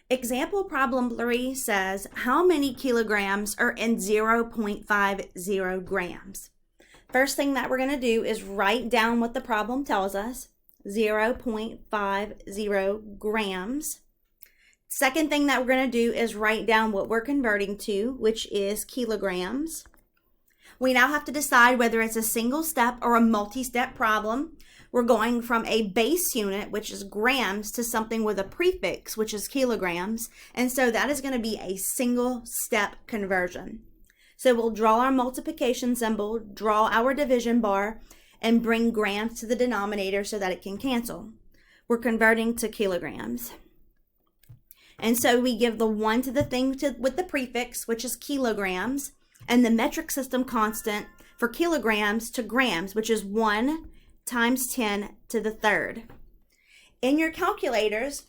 Example problem 3 says, how many kilograms are in 0.50 grams? First thing that we're going to do is write down what the problem tells us, 0.50 grams. Second thing that we're going to do is write down what we're converting to, which is kilograms. We now have to decide whether it's a single step or a multi-step problem. We're going from a base unit, which is grams, to something with a prefix, which is kilograms. And so that is going to be a single step conversion. So we'll draw our multiplication symbol, draw our division bar, and bring grams to the denominator so that it can cancel. We're converting to kilograms. And so we give the 1 to the thing with the prefix, which is kilograms, and the metric system constant for kilograms to grams, which is 1 times 10 to the third. In your calculators,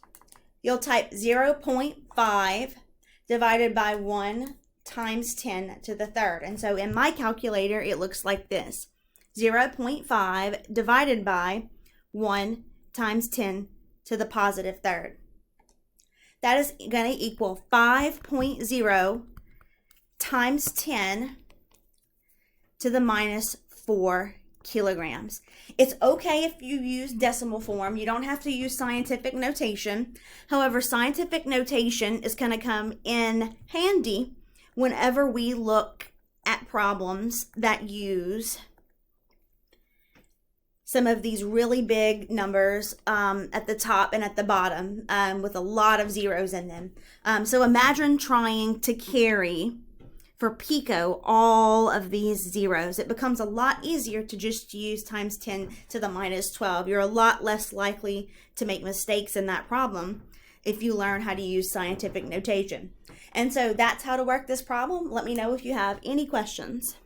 you'll type 0.5 divided by 1 times 10 to the third. And so in my calculator, it looks like this. 0.5 divided by 1 times 10 to the positive third. That is going to equal 5.0 times 10 to the minus 4 kilograms. It's okay if you use decimal form. You don't have to use scientific notation. However, scientific notation is going to come in handy whenever we look at problems that use some of these really big numbers at the top and at the bottom with a lot of zeros in them. So imagine trying to carry for pico all of these zeros. It becomes a lot easier to just use times 10 to the minus 12. You're a lot less likely to make mistakes in that problem if you learn how to use scientific notation. And so that's how to work this problem. Let me know if you have any questions.